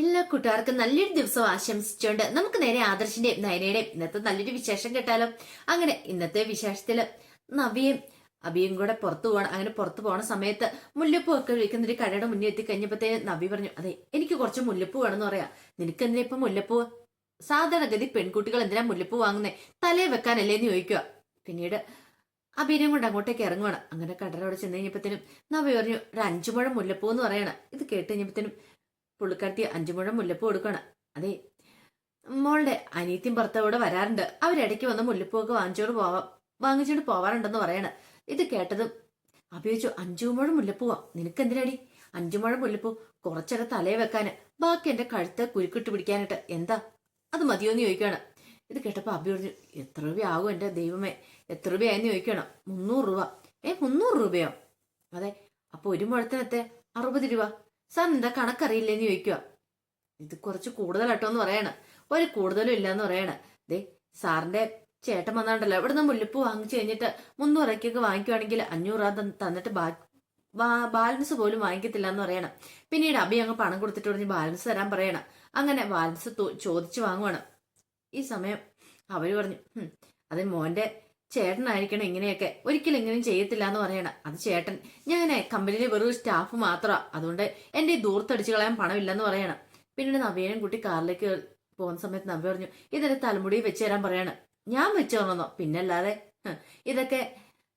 എല്ലാ കൂട്ടുകാർക്കും നല്ലൊരു ദിവസം ആശംസിച്ചുകൊണ്ട് നമുക്ക് നേരെ ആദർശിന്റെയും നയനയുടെയും ഇന്നത്തെ നല്ലൊരു വിശേഷം കേട്ടാലോ. അങ്ങനെ ഇന്നത്തെ വിശേഷത്തില് നവിയും അബിയും കൂടെ പുറത്തു പോകണം. അങ്ങനെ പുറത്തു പോണ സമയത്ത് മുല്ലപ്പൂ ഒക്കെ വിളിക്കുന്ന ഒരു കടയുടെ മുന്നിൽ എത്തിക്കഴിഞ്ഞപ്പോഴത്തേന് നവി പറഞ്ഞു, അതെ എനിക്ക് കുറച്ച് മുല്ലപ്പൂ വേണമെന്ന് പറയാം. നിനക്ക് എന്തിനാ ഇപ്പൊ മുല്ലപ്പൂ? സാധാരണഗതി പെൺകുട്ടികൾ എന്തിനാ മുല്ലപ്പൂ വാങ്ങുന്നേ? തലേ വെക്കാനല്ലേന്ന് ചോദിക്കുക. പിന്നീട് അബീനെയും കൊണ്ട് അങ്ങോട്ടേക്ക് ഇറങ്ങുവാണ്. അങ്ങനെ കടലോട് ചെന്ന് കഴിഞ്ഞപ്പോഴത്തേനും നവി പറഞ്ഞു, ഒരു 5 മുഴം മുല്ലപ്പൂ എന്ന് പറയണം. ഇത് കേട്ട് കഴിഞ്ഞപ്പോഴത്തേനും പുള്ളിക്കാരത്തി 5 മുഴം മുല്ലപ്പൂ കൊടുക്കണം. അതെ, മോളുടെ അനിയത്തിയും ഭർത്താവൂടെ വരാറുണ്ട്. അവരിടയ്ക്ക് വന്ന് മുല്ലപ്പൂ ഒക്കെ വാങ്ങിച്ചോണ്ട് പോവാറുണ്ടെന്ന് പറയണ. ഇത് കേട്ടതും അഭിയോച്ചു, 5 മുഴം മുല്ലപ്പൂവാ നിനക്ക് എന്തിനാടി? 5 മുഴം മുല്ലപ്പൂ കുറച്ചേരം തലയെ വെക്കാന്, ബാക്കി എന്റെ കഴുത്ത് കുരുക്കിട്ട് പിടിക്കാനായിട്ട്. എന്താ അത് മതിയോന്ന് ചോദിക്കുകയാണ്. ഇത് കേട്ടപ്പോ അഭി പറഞ്ഞു, എത്ര രൂപയാകും എന്റെ ദൈവമേ, എത്ര രൂപയായെന്ന് ചോദിക്കണം. 300 രൂപ. 300 രൂപയോ? അതെ. അപ്പൊ 1 മുഴത്തിനത്തെ 60 രൂപ. സാർ എന്താ കണക്കറിയില്ലേന്ന് ചോദിക്കുക. ഇത് കുറച്ച് കൂടുതലാട്ടോ എന്ന് പറയാണ്. ഒരു കൂടുതലും ഇല്ലാന്ന് പറയാണ്. ദേ സാറിന്റെ ചേട്ടൻ വന്നാണ്ടല്ലോ, ഇവിടുന്ന് മുല്ലപ്പൂ വാങ്ങിച്ചു കഴിഞ്ഞിട്ട് 300 രൂപയ്ക്കൊക്കെ വാങ്ങിക്കുവാണെങ്കിൽ 500 രൂപ തന്നിട്ട് ബാലൻസ് പോലും വാങ്ങിക്കത്തില്ല എന്ന് പറയണം. പിന്നീട് അബി അങ്ങ് പണം കൊടുത്തിട്ട് പറഞ്ഞ് ബാലൻസ് തരാൻ പറയണം. അങ്ങനെ ബാലൻസ് ചോദിച്ചു വാങ്ങുവാണ്. ഈ സമയം അവര് പറഞ്ഞു, അത് മോന്റെ ചേട്ടനായിരിക്കണം ഇങ്ങനെയൊക്കെ, ഒരിക്കലും ഇങ്ങനെയും ചെയ്യത്തില്ല എന്ന് പറയണം. അത് ചേട്ടൻ, ഞാനെ കമ്പനിയിലെ വെറും സ്റ്റാഫ് മാത്രമാ, അതുകൊണ്ട് എന്റെ ഈ ദൂർത്തടിച്ചു കളയാൻ പണമില്ലെന്ന് പറയണം. പിന്നീട് നവ്യനും കുട്ടി കാറിലേക്ക് പോകുന്ന സമയത്ത് നവ്യ പറഞ്ഞു, ഇതൊരു തലമുടി വെച്ച് തരാൻ പറയണം. ഞാൻ വെച്ചു തന്നോ? പിന്നല്ലാതെ ഇതൊക്കെ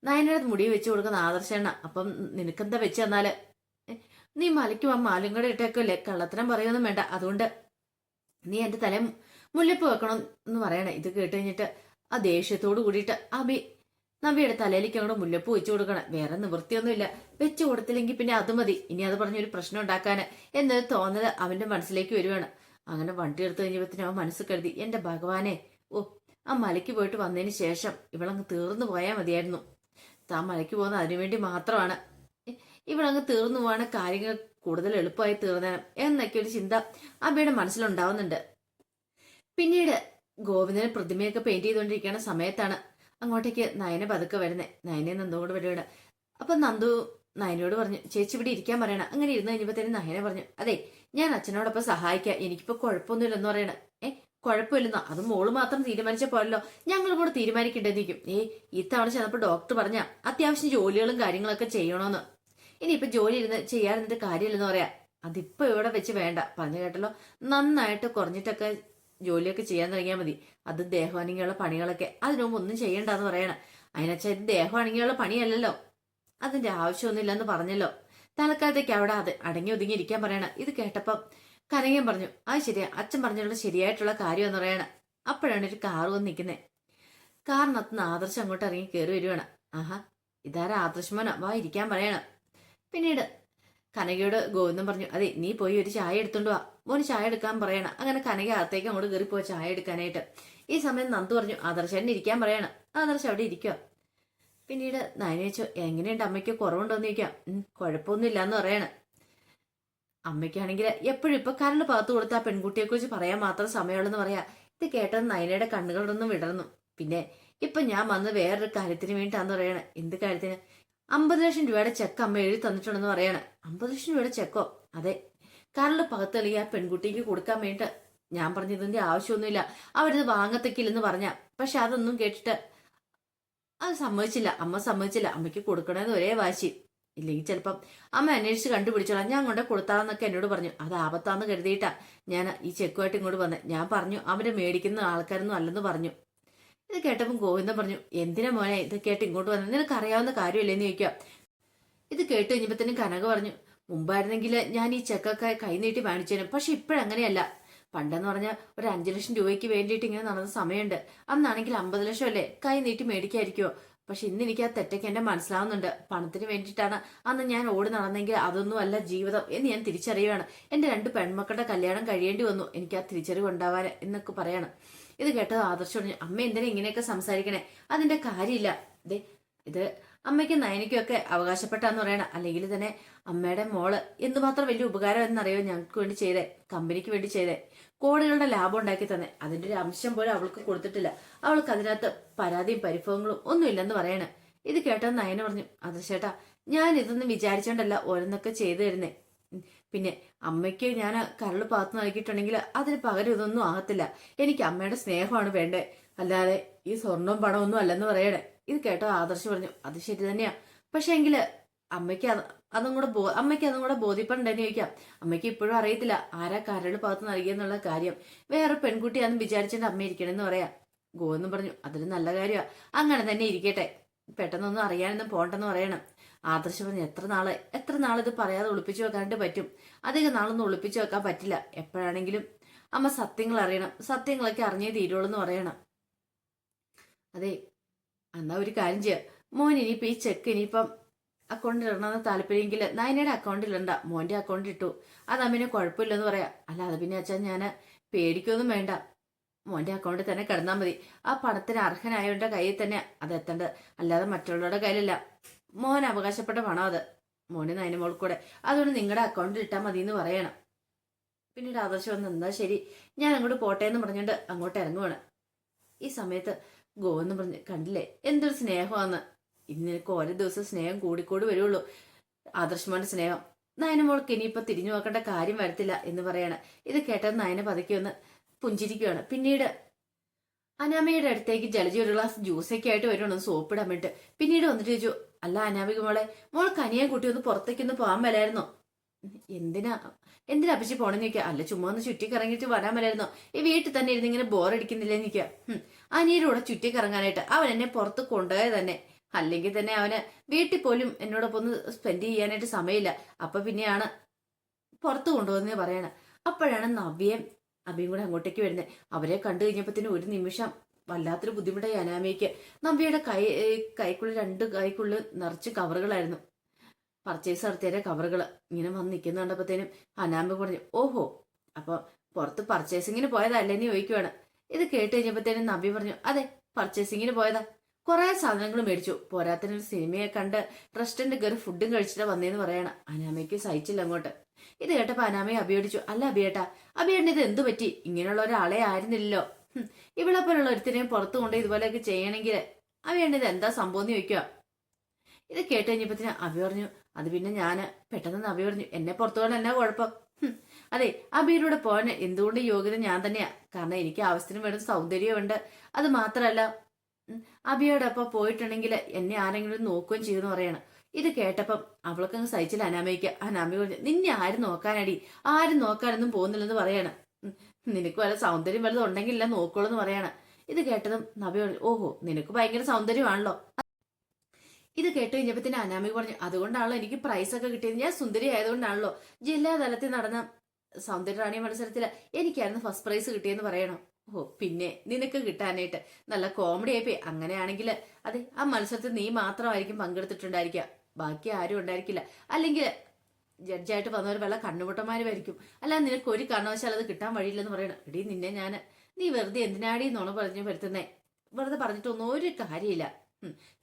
നയനയുടെ മുടി വെച്ച് കൊടുക്കുന്ന ആദർശണ്ണ. അപ്പം നിനക്കെന്താ വെച്ച് തന്നാല്? നീ മലയ്ക്ക് ആ മാലും കൂടെ ഇട്ടേക്കല്ലേ, കള്ളത്തരം പറയൊന്നും വേണ്ട. അതുകൊണ്ട് നീ എന്റെ തല മുല്ലപ്പ് വെക്കണം എന്ന് പറയണേ. ഇത് കേട്ട് കഴിഞ്ഞിട്ട് ആ ദേഷ്യത്തോട് കൂടിയിട്ട് നവിയുടെ തലയിലേക്ക് അങ്ങോട്ട് മുല്ലപ്പൂ വെച്ചു കൊടുക്കണം. വേറെ നിവൃത്തിയൊന്നുമില്ല. വെച്ചു കൊടുത്തില്ലെങ്കിൽ പിന്നെ അത് മതി, ഇനി അത് പറഞ്ഞൊരു പ്രശ്നം ഉണ്ടാക്കാന് എന്നൊരു തോന്നല് അവന്റെ മനസ്സിലേക്ക് വരുവാണ്. അങ്ങനെ വണ്ടി എടുത്തു കഴിഞ്ഞപ്പത്തിന് അവൻ മനസ്സ് കരുതി, എന്റെ ഭഗവാനെ, ഓ ആ മലയ്ക്ക് പോയിട്ട് വന്നതിന് ശേഷം ഇവളങ്ങ് തീർന്നു പോയാൽ മതിയായിരുന്നു. താൻ മലയ്ക്ക് പോകുന്ന അതിനുവേണ്ടി മാത്രമാണ്. ഇവളങ്ങ് തീർന്നു പോവാണ്, കാര്യങ്ങൾ കൂടുതൽ എളുപ്പമായി തീർന്നേനം എന്നൊക്കെ ഒരു ചിന്ത അബിയുടെ മനസ്സിലുണ്ടാവുന്നുണ്ട്. പിന്നീട് ഗോവിന്ദന് പ്രതിമയൊക്കെ പെയിന്റ് ചെയ്തുകൊണ്ടിരിക്കുന്ന സമയത്താണ് അങ്ങോട്ടേക്ക് നയന പതുക്കെ വരുന്നത്. നയനെ നന്ദോട് വരുവാണ്. അപ്പൊ നന്ദു നയനോട് പറഞ്ഞു, ചേച്ചി ഇവിടെ ഇരിക്കാൻ പറയണ. അങ്ങനെ ഇരുന്ന് കഴിഞ്ഞപ്പോഴത്തേനും നയന പറഞ്ഞു, അതെ ഞാൻ അച്ഛനോടൊപ്പം സഹായിക്കാം, എനിക്കിപ്പോ കുഴപ്പമൊന്നുമില്ലെന്ന് പറയണ. കുഴപ്പമില്ലെന്നോ? അത് മോള് മാത്രം തീരുമാനിച്ച പോലല്ലോ, ഞങ്ങൾ കൂടെ തീരുമാനിക്കേണ്ടതിരിക്കും. ഇത്തവണ ചെന്നപ്പോ ഡോക്ടർ പറഞ്ഞ അത്യാവശ്യം ജോലികളും കാര്യങ്ങളൊക്കെ ചെയ്യണോന്ന്. ഇനിയിപ്പൊ ജോലി ചെയ്യാതിരുന്നിട്ട് കാര്യമില്ലെന്ന് പറയാ. അതിപ്പോ ഇവിടെ വെച്ച് വേണ്ട, പറഞ്ഞു കേട്ടല്ലോ. നന്നായിട്ട് കുറഞ്ഞിട്ടൊക്കെ ജോലിയൊക്കെ ചെയ്യാൻ തുടങ്ങിയാൽ മതി. അത് ദേഹമാണെങ്കിലുള്ള പണികളൊക്കെ അതിനു മുമ്പ് ഒന്നും ചെയ്യണ്ടെന്ന് പറയണം. അതിനച്ഛാ ഇത് ദേഹമാണെങ്കിലുള്ള പണിയല്ലല്ലോ, അതിന്റെ ആവശ്യമൊന്നുമില്ലെന്ന് പറഞ്ഞല്ലോ. തൽക്കാലത്തേക്ക് അവിടെ അത് അടങ്ങി ഒതുങ്ങി ഇരിക്കാൻ പറയണം. ഇത് കേട്ടപ്പം കനകൻ പറഞ്ഞു, അത് ശരിയാ, അച്ഛൻ പറഞ്ഞുള്ള ശരിയായിട്ടുള്ള കാര്യം എന്ന് പറയണം. അപ്പോഴാണ് ഒരു കാറ് വന്ന് നിൽക്കുന്നത്. കാറിനകത്തുനിന്ന് ആദർശം അങ്ങോട്ട് ഇറങ്ങി കയറി വരുവാണ്. ആഹാ, ഇതാരാ ആദർശമോനാ, വാ ഇരിക്കാൻ പറയണം. പിന്നീട് കനകയോട് ഗോവിന്ദൻ പറഞ്ഞു, അതെ നീ പോയി ഒരു ചായ എടുത്തോണ്ട് വാ, മോന് ചായ എടുക്കാൻ പറയണം. അങ്ങനെ കനക അകത്തേക്ക് അങ്ങോട്ട് കയറി പോയി ചായ എടുക്കാനായിട്ട്. ഈ സമയം നന്ദു പറഞ്ഞു, ആദർശനെ ഇരിക്കാൻ പറയണം. ആദർശം അവിടെ ഇരിക്കുക. പിന്നീട് നയന വെച്ചു, എങ്ങനെയുണ്ട് അമ്മയ്ക്ക്, കുറവുണ്ടോന്ന് ചോദിക്കാം. കുഴപ്പമൊന്നുമില്ല എന്ന് പറയണം. അമ്മയ്ക്കാണെങ്കിൽ എപ്പോഴും ഇപ്പൊ കരണ്ട് പാത്തു കൊടുത്ത ആ പെൺകുട്ടിയെ കുറിച്ച് പറയാൻ മാത്രം സമയമുള്ളെന്ന് പറയാ. ഇത് കേട്ടത് നയനയുടെ കണ്ണുകളൊന്നും വിടർന്നു. പിന്നെ ഇപ്പൊ ഞാൻ വന്ന് വേറൊരു കാര്യത്തിന് വേണ്ടിട്ടാന്ന് പറയണേ. എന്ത് കാര്യത്തിന്? 50 ലക്ഷം രൂപയുടെ ചെക്ക് അമ്മ എഴുതി തന്നിട്ടുണ്ടെന്ന് പറയണേ. 50 ലക്ഷം രൂപയുടെ ചെക്കോ? അതെ, കരണ്ട് പകത്തളി ആ പെൺകുട്ടിക്ക് കൊടുക്കാൻ വേണ്ടിട്ട്. ഞാൻ പറഞ്ഞു ഇതിന്റെ ആവശ്യമൊന്നുമില്ല, അവരിത് വാങ്ങത്തക്കില്ലെന്ന് പറഞ്ഞ. പക്ഷെ അതൊന്നും കേട്ടിട്ട് അത് സമ്മതിച്ചില്ല, അമ്മ സമ്മതിച്ചില്ല. അമ്മയ്ക്ക് കൊടുക്കണമെന്ന് ഒരേ വാശി. ഇല്ലെങ്കിൽ ചിലപ്പം അമ്മ അന്വേഷിച്ച് കണ്ടുപിടിച്ചോളാം, ഞാൻ കൊണ്ട് കൊടുത്താന്നൊക്കെ എന്നോട് പറഞ്ഞു. അത് ആപത്താന്ന് കരുതിയിട്ടാ ഞാൻ ഈ ചെക്കുമായിട്ട് ഇങ്ങോട്ട് വന്നത്. ഞാൻ പറഞ്ഞു അവരെ മേടിക്കുന്ന ആൾക്കാരൊന്നും അല്ലെന്ന് പറഞ്ഞു. ഇത് കേട്ടപ്പം ഗോവിന്ദൻ പറഞ്ഞു, എന്തിനാ മോനെ ഇത് കേട്ട് ഇങ്ങോട്ട് വന്നത്, നിനക്ക് അറിയാവുന്ന കാര്യമില്ലെന്ന് ചോദിക്കാം. ഇത് കേട്ട് കഴിഞ്ഞപ്പോ കനക പറഞ്ഞു, മുമ്പായിരുന്നെങ്കിൽ ഞാൻ ഈ ചെക്കൊക്കെ കൈനീട്ടി വാങ്ങിച്ചേനും, പക്ഷെ ഇപ്പോഴങ്ങനെയല്ല. പണ്ടെന്ന് പറഞ്ഞാൽ ഒരു 5 ലക്ഷം രൂപയ്ക്ക് വേണ്ടിയിട്ട് ഇങ്ങനെ നടന്ന സമയമുണ്ട്. അന്നാണെങ്കിൽ 50 ലക്ഷം അല്ലേ കൈ നീട്ടി മേടിക്കായിരിക്കുമോ. പക്ഷെ ഇന്ന് എനിക്ക് ആ തെറ്റൊക്കെ എന്നെ മനസ്സിലാവുന്നുണ്ട്. പണത്തിന് വേണ്ടിയിട്ടാണ് അന്ന് ഞാൻ ഓടി നടന്നെങ്കിൽ അതൊന്നും അല്ല ജീവിതം എന്ന് ഞാൻ തിരിച്ചറിയുകയാണ്. എന്റെ 2 പെൺമക്കളുടെ കല്യാണം കഴിയേണ്ടി വന്നു എനിക്ക് ആ തിരിച്ചറിവ് ഉണ്ടാവാൻ എന്നൊക്കെ പറയണം. ഇത് കേട്ടത് ആദർശം പറഞ്ഞു, അമ്മ എന്തിനാ ഇങ്ങനെയൊക്കെ സംസാരിക്കണേ, അതിന്റെ കാര്യമില്ല. ഇത് അമ്മയ്ക്കും നയനിക്കും ഒക്കെ അവകാശപ്പെട്ടാന്ന് പറയണം. അല്ലെങ്കിൽ തന്നെ അമ്മയുടെ മോള് എന്തുമാത്രം വലിയ ഉപകാരം എന്നറിയോ ഞങ്ങൾക്ക് വേണ്ടി ചെയ്തേ, കമ്പനിക്ക് വേണ്ടി ചെയ്തേ, കോടികളുടെ ലാഭം ഉണ്ടാക്കി തന്നെ. അതിന്റെ ഒരു അംശം പോലും അവൾക്ക് കൊടുത്തിട്ടില്ല. അവൾക്ക് അതിനകത്ത് പരാതിയും പരിഭവങ്ങളും ഒന്നും ഇല്ലെന്ന് പറയണേ. ഇത് കേട്ടത് നയന പറഞ്ഞു, അത് ചേട്ടാ ഞാൻ ഇതൊന്നും വിചാരിച്ചോണ്ടല്ല ഓരോന്നൊക്കെ ചെയ്തു തരുന്നേ. പിന്നെ അമ്മയ്ക്ക് ഞാൻ കരള് പാത്തു നൽകിയിട്ടുണ്ടെങ്കിൽ അതിന് പകരം ഇതൊന്നും ആകത്തില്ല. എനിക്ക് അമ്മയുടെ സ്നേഹമാണ് വേണ്ടേ, അല്ലാതെ ഈ സ്വർണവും പണമൊന്നും അല്ലെന്ന് പറയണേ. ഇത് കേട്ടോ ആദർശ് പറഞ്ഞു, അത് ശരി തന്നെയാ. പക്ഷെ എങ്കില് അമ്മയ്ക്ക് അമ്മയ്ക്ക് അതും കൂടെ ബോധ്യപ്പെടണ്ടെന്ന് ചോദിക്കാം. അമ്മയ്ക്ക് ഇപ്പോഴും അറിയത്തില്ല ആരാ കരള് പാത്തു നൽകിയെന്നുള്ള കാര്യം. വേറെ പെൺകുട്ടിയാണെന്ന് വിചാരിച്ചിട്ട് അമ്മ ഇരിക്കണമെന്ന് പറയാം. ഗോവെന്നും പറഞ്ഞു, അതൊരു നല്ല കാര്യമാ, അങ്ങനെ തന്നെ ഇരിക്കട്ടെ, പെട്ടെന്നൊന്നും അറിയാനൊന്നും പോണ്ടെന്ന് പറയണം. ആദർശ് പറഞ്ഞു, എത്ര നാൾ ഇത് പറയാതെ ഒളിപ്പിച്ചു വെക്കാനായിട്ട് പറ്റും? അധികം നാളൊന്നും ഒളിപ്പിച്ചു വെക്കാൻ പറ്റില്ല. എപ്പോഴാണെങ്കിലും അമ്മ സത്യങ്ങൾ അറിയണം, സത്യങ്ങളൊക്കെ അറിഞ്ഞേ തീരുള്ളൂ എന്ന് പറയണം. അതെ, എന്നാ ഒരു കാര്യം ചെയ്യാം, മോൻ ഇനിയിപ്പോ ഈ ചെക്ക് ഇനിയിപ്പം അക്കൗണ്ടിൽ ഇടണമെന്ന് താല്പര്യമെങ്കിൽ നയനയുടെ അക്കൗണ്ടിൽ ഇടണ്ട, മോന്റെ അക്കൗണ്ടിൽ ഇട്ടു, അത് അമ്മിന് കുഴപ്പമില്ലെന്ന് പറയാം. അല്ല അത് പിന്നെ അച്ഛാ ഞാൻ പേടിക്കൊന്നും വേണ്ട, മോന്റെ അക്കൗണ്ടിൽ തന്നെ കിടന്നാൽ മതി. ആ പണത്തിന് അർഹനായവന്റെ കയ്യിൽ തന്നെ അത് എത്തേണ്ടത്, അല്ലാതെ മറ്റുള്ളവരുടെ കയ്യിലല്ല. മോൻ അവകാശപ്പെട്ട പണം അത്, മോന് നയനമോൾ കൂടെ, അതുകൊണ്ട് നിങ്ങളുടെ അക്കൗണ്ടിൽ ഇട്ടാൽ മതി എന്ന് പറയണം. പിന്നീട് ആദർശം വന്ന്, എന്താ ശരി ഞാൻ അങ്ങോട്ട് പോട്ടെ എന്ന് പറഞ്ഞുകൊണ്ട് അങ്ങോട്ട് ഇറങ്ങുവാണ്. ഈ സമയത്ത് ഗോവെന്ന് പറഞ്ഞ്, കണ്ടില്ലേ എന്തൊരു സ്നേഹമാന്ന്, ഇനി നിനക്ക് ഓരോ ദിവസം സ്നേഹം കൂടിക്കൂടി വരുള്ളൂ, ആദർശമോന്റെ സ്നേഹം. നയനമോൾക്ക് ഇനിയിപ്പോ തിരിഞ്ഞു നോക്കേണ്ട കാര്യം വരത്തില്ല എന്ന് പറയാണ്. ഇത് കേട്ടത് നയന പതുക്കെ ഒന്ന് പുഞ്ചിരിക്കുകയാണ്. പിന്നീട് അനാമയുടെ അടുത്തേക്ക് ജലജി ഒരു ഗ്ലാസ് ജ്യൂസൊക്കെ ആയിട്ട് വരുവാണ്, സോപ്പിടാൻ വേണ്ടിട്ട്. പിന്നീട് വന്നിട്ട് ചോദിച്ചു, അല്ല അനാമിക മോൾ കനിയാൻ കുട്ടി ഒന്ന് പുറത്തേക്കൊന്ന് പോകാൻ മേലായിരുന്നോ? എന്തിനാ അപ്പച്ചി പോണെന്ന് ചോദിക്കുക. അല്ല ചുമ്മാ ഒന്ന് ചുറ്റിക്കറങ്ങിട്ട് വരാൻ മേലായിരുന്നോ? ഈ വീട്ടിൽ തന്നെ ഇരുന്ന് ഇങ്ങനെ ബോറടിക്കുന്നില്ലെന്ന് ചോദിക്കുക. അനിയുടെ കൂടെ ചുറ്റിക്കറങ്ങാനായിട്ട് അവൻ എന്നെ പുറത്ത് കൊണ്ടുപോയത് തന്നെ, അല്ലെങ്കിൽ തന്നെ അവന് വീട്ടിൽ പോലും എന്നോടൊപ്പം ഒന്ന് സ്പെൻഡ് ചെയ്യാനായിട്ട് സമയമില്ല, അപ്പൊ പിന്നെയാണ് പുറത്ത് കൊണ്ടുപോകുന്നേ പറയണ. അപ്പോഴാണ് നവ്യയും അഭിയും കൂടെ അങ്ങോട്ടേക്ക് വരുന്നത്. അവരെ കണ്ടു കഴിഞ്ഞപ്പത്തിന് ഒരു നിമിഷം വല്ലാത്തൊരു ബുദ്ധിമുട്ടായി അനാമയ്ക്ക്. നവ്യയുടെ കൈക്കുള്ളിൽ 2 കൈക്കുള്ളിൽ നിറച്ച് കവറുകളായിരുന്നു, പർച്ചേസ് നടത്തിയ കവറുകൾ ഇങ്ങനെ വന്ന് നിൽക്കുന്ന കണ്ടപ്പോഴത്തേനും അനാമ പറഞ്ഞു, ഓഹോ അപ്പൊ പുറത്ത് പർച്ചേസിങ്ങിന് പോയതല്ലേന്ന് ചോദിക്കുവാണ്. ഇത് കേട്ട് കഴിഞ്ഞപ്പോഴത്തേനും നവ്യ പറഞ്ഞു, അതെ പർച്ചേസിങ്ങിന് പോയതാ, കുറെ സാധനങ്ങൾ മേടിച്ചു, പോരാത്തിനൊരു സിനിമയെ കണ്ട് റെസ്റ്റോറന്റ് കയറി ഫുഡും കഴിച്ചിട്ട് വന്നേന്ന് പറയണം. അനാമയ്ക്ക് സഹിച്ചില്ല അങ്ങോട്ട്. ഇത് കേട്ടപ്പോ അനാമയെ അഭിയോടിച്ചു, അല്ല അഭിയേട്ടാ, അഭിയേട്ടന് ഇത് എന്തു പറ്റി? ഇങ്ങനെയുള്ള ഒരാളെ ആയിരുന്നില്ലല്ലോ, ഇവിടെ പോലുള്ള ഒരുത്തിനെയും പുറത്തു കൊണ്ട് ഇതുപോലെയൊക്കെ ചെയ്യണമെങ്കിൽ അഭിയേട്ടന് ഇത് എന്താ സംഭവം എന്ന് ചോദിക്കുക. ഇത് കേട്ട് കഴിഞ്ഞപ്പത്തിന് അഭി പറഞ്ഞു, അത് പിന്നെ ഞാന് പെട്ടെന്ന് അഭി പറഞ്ഞു, എന്നെ പുറത്തു പോകാൻ എന്നാ കുഴപ്പം? അതെ അഭിയുടെ പോകാൻ എന്തുകൊണ്ട് യോഗ്യത ഞാൻ തന്നെയാ, കാരണം എനിക്ക് ആവശ്യത്തിന് വേണ്ട സൗന്ദര്യമുണ്ട്. അത് മാത്രല്ല അഭിയോടൊപ്പം പോയിട്ടുണ്ടെങ്കിൽ എന്നെ ആരെങ്കിലും നോക്കുകയും ചെയ്യുമെന്ന് പറയണം. ഇത് കേട്ടപ്പം അവൾക്കങ്ങ് സഹിച്ചില്ല അനാമയ്ക്ക്. അനാമി പറഞ്ഞു, നിന്നെ ആരും നോക്കാനടി, ആരും നോക്കാനൊന്നും പോകുന്നില്ലെന്ന് പറയണം. നിനക്ക് വല്ല സൗന്ദര്യം വല്ലതും ഉണ്ടെങ്കില്ല നോക്കോളൂ എന്ന് പറയണം. ഇത് കേട്ടതും നബി പറഞ്ഞു, ഓഹോ നിനക്ക് ഭയങ്കര സൗന്ദര്യമാണല്ലോ. ഇത് കേട്ട് കഴിഞ്ഞപ്പോ അനാമി പറഞ്ഞു, അതുകൊണ്ടാണല്ലോ എനിക്ക് പ്രൈസ് ഒക്കെ കിട്ടിയത്, ഞാൻ സുന്ദരി ആയതുകൊണ്ടാണല്ലോ ജില്ലാതലത്തിൽ നടന്ന സൗന്ദര്യറാണി മത്സരത്തില് എനിക്കായിരുന്നു ഫസ്റ്റ് പ്രൈസ് കിട്ടിയെന്ന് പറയണം. ഓ പിന്നെ നിനക്ക് കിട്ടാനായിട്ട് നല്ല കോമഡി ആയിപ്പോയി. അങ്ങനെയാണെങ്കിൽ അതെ ആ മത്സരത്തിൽ നീ മാത്രമായിരിക്കും പങ്കെടുത്തിട്ടുണ്ടായിരിക്കുക, ബാക്കി ആരും ഉണ്ടായിരിക്കില്ല. അല്ലെങ്കിൽ ജഡ്ജായിട്ട് വന്നവർ വല്ല കണ്ണുമുട്ടന്മാരുമായിരിക്കും, അല്ലാതെ നിനക്ക് ഒരു കാരണവശാൽ അത് കിട്ടാൻ വഴിയില്ലെന്ന് പറയണം. എടീ നിന്നെ നീ വെറുതെ എന്തിനാടി നോണ പറഞ്ഞു വരുത്തുന്നേ, വെറുതെ പറഞ്ഞിട്ടൊന്നും ഒരു കാര്യമില്ല.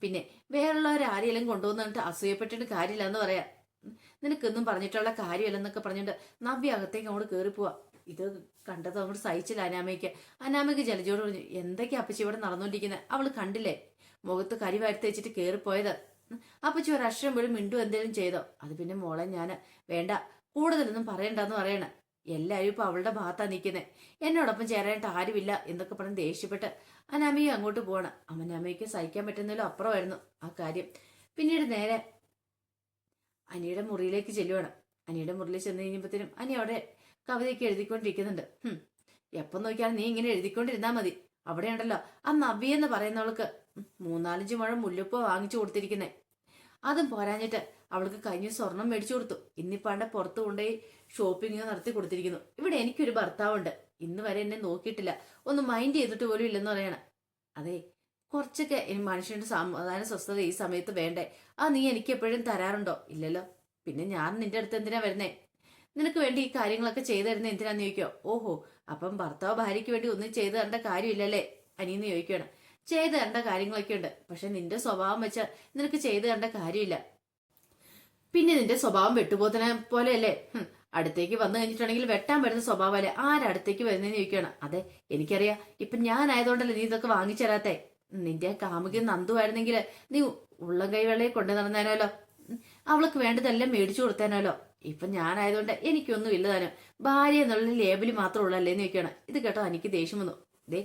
പിന്നെ വേറുള്ളവർ ആരെയെല്ലാം കൊണ്ടുവന്നിട്ട് അസൂയപ്പെട്ടിട്ട് കാര്യമില്ല എന്ന് പറയാം. നിനക്കൊന്നും പറഞ്ഞിട്ടുള്ള കാര്യമില്ലെന്നൊക്കെ പറഞ്ഞിട്ട് നവ്യ അകത്തേക്ക് അങ്ങോട്ട് കയറിപ്പോവാ. ഇത് കണ്ടത് അങ്ങോട്ട് സഹിച്ചില്ല അനാമയ്ക്ക് ജലജോട് പറഞ്ഞു, എന്തൊക്കെയാ അപ്പച്ചി ഇവിടെ നടന്നുകൊണ്ടിരിക്കുന്നത്, അവള് കണ്ടില്ലേ മുഖത്ത് കരി വാരി വെച്ചിട്ട് കയറിപ്പോയത്. അപ്പച്ചി ഒരക്ഷരം പോലും മിണ്ടു എന്തെങ്കിലും ചെയ്തോ? അത് പിന്നെ മോളെ വേണ്ട കൂടുതലൊന്നും പറയണ്ടെന്ന് പറയണ. എല്ലാവരും ഇപ്പൊ അവളുടെ ഭാഗത്താ നിൽക്കുന്നത്, എന്നോടൊപ്പം ചേരാനായിട്ട് ആരുമില്ല എന്നൊക്കെ പറഞ്ഞ് ദേഷ്യപ്പെട്ട് അനാമയെ അങ്ങോട്ട് പോവാണ്. അനാമയ്ക്ക് സഹിക്കാൻ പറ്റുന്നതിലും അപ്പുറമായിരുന്നു ആ കാര്യം. പിന്നീട് നേരെ അനിയുടെ മുറിയിലേക്ക് ചെല്ലുവാണ്. അനിയുടെ മുറിയിൽ ചെന്ന് കഴിഞ്ഞപ്പോഴത്തേനും അനി അവിടെ കവിതയൊക്കെ എഴുതിക്കൊണ്ടിരിക്കുന്നുണ്ട്. എപ്പം നോക്കിയാലും നീ ഇങ്ങനെ എഴുതിക്കൊണ്ടിരുന്നാ മതി. അവിടെ ഉണ്ടല്ലോ ആ നവ്യ എന്ന് പറയുന്നവൾക്ക് 3-4 മുഴം മുല്ലപ്പൂ വാങ്ങിച്ചു കൊടുത്തിരിക്കുന്നേ. അതും പോരാഞ്ഞിട്ട് അവൾക്ക് കഴിഞ്ഞ സ്വർണം മേടിച്ചു കൊടുത്തു. ഇന്നിപ്പാണ്ട് പുറത്തു കൊണ്ടുപോയി ഷോപ്പിംഗ് നടത്തി കൊടുത്തിരിക്കുന്നു. ഇവിടെ എനിക്കൊരു ഭർത്താവുണ്ട്, ഇന്ന് വരെ എന്നെ നോക്കിയിട്ടില്ല, ഒന്ന് മൈൻഡ് ചെയ്തിട്ട് പോലും ഇല്ലെന്ന് പറയണം. അതെ കുറച്ചൊക്കെ മനുഷ്യന്റെ സമാധാന സ്വസ്ഥത ഈ സമയത്ത് വേണ്ടേ? ആ നീ എനിക്ക് എപ്പോഴും തരാറുണ്ടോ? ഇല്ലല്ലോ. പിന്നെ ഞാൻ നിന്റെ അടുത്ത് എന്തിനാ വരുന്നേ? നിനക്ക് വേണ്ടി ഈ കാര്യങ്ങളൊക്കെ ചെയ്തു തരുന്ന എന്തിനാന്ന് ചോദിക്കോ? ഓഹോ അപ്പം ഭർത്താവ് ഭാര്യയ്ക്ക് വേണ്ടി ഒന്നും ചെയ്തു തരേണ്ട കാര്യമില്ലല്ലേ അനിയെന്ന് ചോദിക്കുകയാണ്. ചെയ്തു തരേണ്ട കാര്യങ്ങളൊക്കെ ഉണ്ട്, പക്ഷെ നിന്റെ സ്വഭാവം വെച്ചാൽ നിനക്ക് ചെയ്തു തരേണ്ട കാര്യമില്ല. പിന്നെ നിന്റെ സ്വഭാവം വെട്ടുപോത്തിനെ പോലെയല്ലേ, അടുത്തേക്ക് വന്നു കഴിഞ്ഞിട്ടുണ്ടെങ്കിൽ വെട്ടാൻ വരുന്ന സ്വഭാവമല്ലേ, ആരടുത്തേക്ക് വരുന്നതെന്ന് ചോദിക്കുകയാണ്. അതെ എനിക്കറിയാം, ഇപ്പൊ ഞാനായതുകൊണ്ടല്ലേ നീ ഇതൊക്കെ വാങ്ങിച്ചു തരാത്തെ. നിന്റെ കാമുകി നന്ദുവായിരുന്നെങ്കിൽ നീ ഉള്ളം കൈവെള്ളയെ കൊണ്ടു നടന്നേനല്ലോ, അവൾക്ക് വേണ്ടതെല്ലാം മേടിച്ചു കൊടുത്തേനല്ലോ. ഇപ്പൊ ഞാനായതുകൊണ്ട് എനിക്കൊന്നും ഇല്ല താനും. ഭാര്യ എന്നുള്ള ലേബിൾ മാത്രമേ ഉള്ളല്ലേന്ന് ചോദിക്കുകയാണ്. ഇത് കേട്ടോ എനിക്ക് ദേഷ്യം വന്നു. ദേ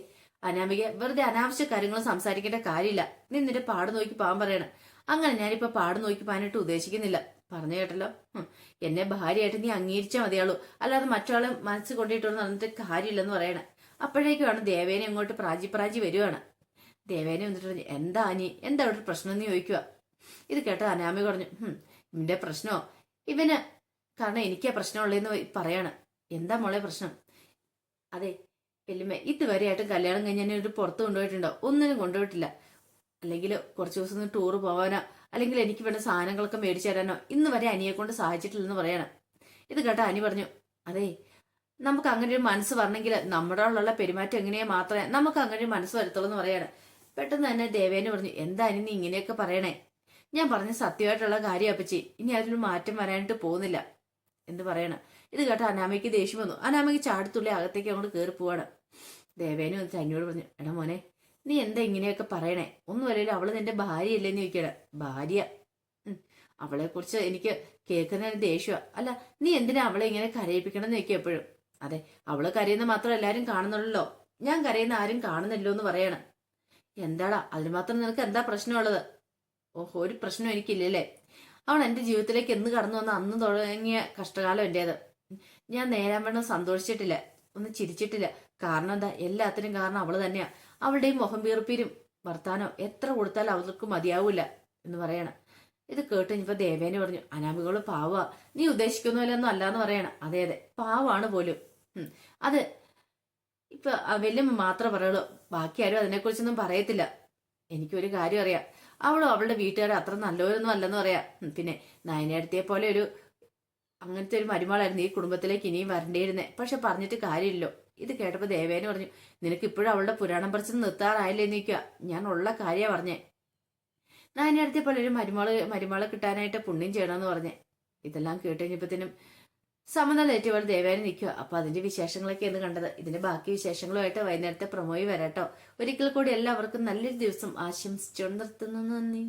അനാമിക, വെറുതെ അനാവശ്യ കാര്യങ്ങൾ സംസാരിക്കേണ്ട കാര്യമില്ല. നീ നിന്റെ പാട് നോക്കി പോകാൻ പറയണ. അങ്ങനെ ഞാനിപ്പോ പാട് നോക്കി പോകാനായിട്ട് ഉദ്ദേശിക്കുന്നില്ല. പറഞ്ഞു കേട്ടല്ലോ. എന്നെ ഭാര്യയായിട്ട് നീ അംഗീകരിച്ചാൽ മതിയാളൂ, അല്ലാതെ മറ്റൊരാളെ മനസ്സ് കൊണ്ടിട്ടൊന്നും നടന്നിട്ട് കാര്യമില്ലെന്ന് പറയണേ. അപ്പോഴേക്കുമാണ് ദേവേനെ അങ്ങോട്ട് പ്രാജി വരുവാണ്. ദേവേനെ വന്നിട്ട് പറഞ്ഞു, എന്താ അനി, എന്താ അവിടെ പ്രശ്നം എന്ന് ചോദിക്കുക. ഇത് കേട്ട അനാമി പറഞ്ഞു, ഇവന്റെ പ്രശ്നമോ, ഇവന് കാരണം എനിക്കാ പ്രശ്നമുള്ളതെന്ന് പറയാണ്. എന്താ മോളെ പ്രശ്നം? അതെ വല്യമ്മ, ഇതുവരെയായിട്ടും കല്യാണം കഴിഞ്ഞ് എന്നെ ഒരു പുറത്ത് കൊണ്ടുപോയിട്ടുണ്ടോ? ഒന്നിനും കൊണ്ടുപോയിട്ടില്ല. അല്ലെങ്കിൽ കുറച്ച് ദിവസം ടൂർ പോകാനോ അല്ലെങ്കിൽ എനിക്ക് വേണ്ട സാധനങ്ങളൊക്കെ മേടിച്ചു തരാനോ ഇന്ന് വരെ അനിയെ കൊണ്ട് സഹായിച്ചിട്ടില്ലെന്ന് പറയണം. ഇത് കേട്ട അനി പറഞ്ഞു, അതെ നമുക്ക് അങ്ങനെ ഒരു മനസ്സ് വരണമെങ്കിൽ നമ്മളോടുള്ള പെരുമാറ്റം എങ്ങനെയാ മാത്രമേ നമുക്ക് അങ്ങനെ ഒരു മനസ്സ് വരത്തുള്ളൂ എന്ന് പറയാണ്. പെട്ടെന്ന് തന്നെ ദേവേനെ പറഞ്ഞു, എന്താ അനി നീ ഇങ്ങനെയൊക്കെ പറയണേ? ഞാൻ പറഞ്ഞ സത്യമായിട്ടുള്ള കാര്യം അപ്പച്ചി, ഇനി അതിലൊരു മാറ്റം വരാനായിട്ട് പോകുന്നില്ല എന്ന് പറയണം. ഇത് കേട്ട അനാമയ്ക്ക് ദേഷ്യം വന്നു. അനാമയ്ക്ക് ചാടത്തുള്ളി അകത്തേക്ക് അങ്ങോട്ട് കയറി പോവാണ്. ദേവേനെ വന്നിട്ട് അനിയോട് പറഞ്ഞു, എടാ മോനെ, നീ എന്താ ഇങ്ങനെയൊക്കെ പറയണേ? ഒന്നുമല്ലല്ലോ, അവള് നിന്റെ ഭാര്യയല്ലേന്ന് ചോദിക്കണേ. ഭാര്യ? അവളെ കുറിച്ച് എനിക്ക് കേൾക്കുന്നതിന് ദേഷ്യമാണ്. അല്ല നീ എന്തിനാ അവളെ ഇങ്ങനെ കരയിപ്പിക്കണം എന്ന് ചോദിക്കുക എപ്പോഴും. അതെ, അവള് കരയുന്ന മാത്രം എല്ലാരും കാണുന്നുള്ളല്ലോ, ഞാൻ കരയുന്ന ആരും കാണുന്നില്ലോ എന്ന് പറയണം. എന്താടാ അതിന് മാത്രം നിനക്ക് എന്താ പ്രശ്നമുള്ളത്? ഓഹോ, ഒരു പ്രശ്നം എനിക്കില്ലല്ലേ? അവൾ എന്റെ ജീവിതത്തിലേക്ക് എന്ന് കടന്നു വന്ന അന്ന് തുടങ്ങിയ കഷ്ടകാലം എന്റേത്. ഞാൻ നേരാൻ വേണം സന്തോഷിച്ചിട്ടില്ല, ഒന്നും ചിരിച്ചിട്ടില്ല. കാരണം എന്താ? എല്ലാത്തിനും കാരണം അവള് തന്നെയാ. അവളുടെയും മുഖം വീർപ്പീരും വർത്താനോ എത്ര കൊടുത്താലും അവൾക്ക് മതിയാവൂല എന്ന് പറയണം. ഇത് കേട്ട് ഇനിയിപ്പോ ദേവേനെ പറഞ്ഞു, അനാമികള് പാവാ, നീ ഉദ്ദേശിക്കുന്നതിലൊന്നും അല്ലാന്ന് പറയണം. അതെ അതെ പാവാണ് പോലും. അത് ഇപ്പൊ വല്യമ്മ മാത്രമേ പറയുള്ളൂ, ബാക്കി ആരും അതിനെക്കുറിച്ചൊന്നും പറയത്തില്ല. എനിക്കൊരു കാര്യം അറിയാം, അവളും അവളുടെ വീട്ടുകാരും അത്ര നല്ലവരൊന്നും അല്ലെന്ന് പറയാം. പിന്നെ നയനേടത്തിയെ പോലെ ഒരു അങ്ങനത്തെ ഒരു മരുമകളായിരുന്നു ഈ കുടുംബത്തിലേക്ക് ഇനിയും വരണ്ടേയിരുന്നേ. പക്ഷെ പറഞ്ഞിട്ട് കാര്യമില്ലല്ലോ. ഇത് കേട്ടപ്പോ ദേവേനെ പറഞ്ഞു, നിനക്ക് ഇപ്പോഴും അവളുടെ പുരാണം പറിച്ച് നിർത്താറായില്ലേ നിൽക്കുക. ഞാൻ ഉള്ള കാര്യ പറഞ്ഞേ. നയനേടത്തിയെ പോലെ ഒരു മരുമകളെ കിട്ടാനായിട്ട് പുണ്യം ചെയ്യണമെന്ന് പറഞ്ഞേ. ഇതെല്ലാം കേട്ട് കഴിഞ്ഞപ്പോഴത്തേനും സമനില ഏറ്റുപോലെ ദേവേനെ നിൽക്കുക. അപ്പൊ അതിന്റെ വിശേഷങ്ങളൊക്കെ എന്ന് കണ്ടത്. ഇതിന്റെ ബാക്കി വിശേഷങ്ങളുമായിട്ട് വൈകുന്നേരത്തെ പ്രൊമോയി വരാട്ടോ. ഒരിക്കൽ കൂടി എല്ലാവർക്കും നല്ലൊരു ദിവസം ആശംസിച്ചുകൊണ്ട് നിർത്തുന്നു. നന്ദി.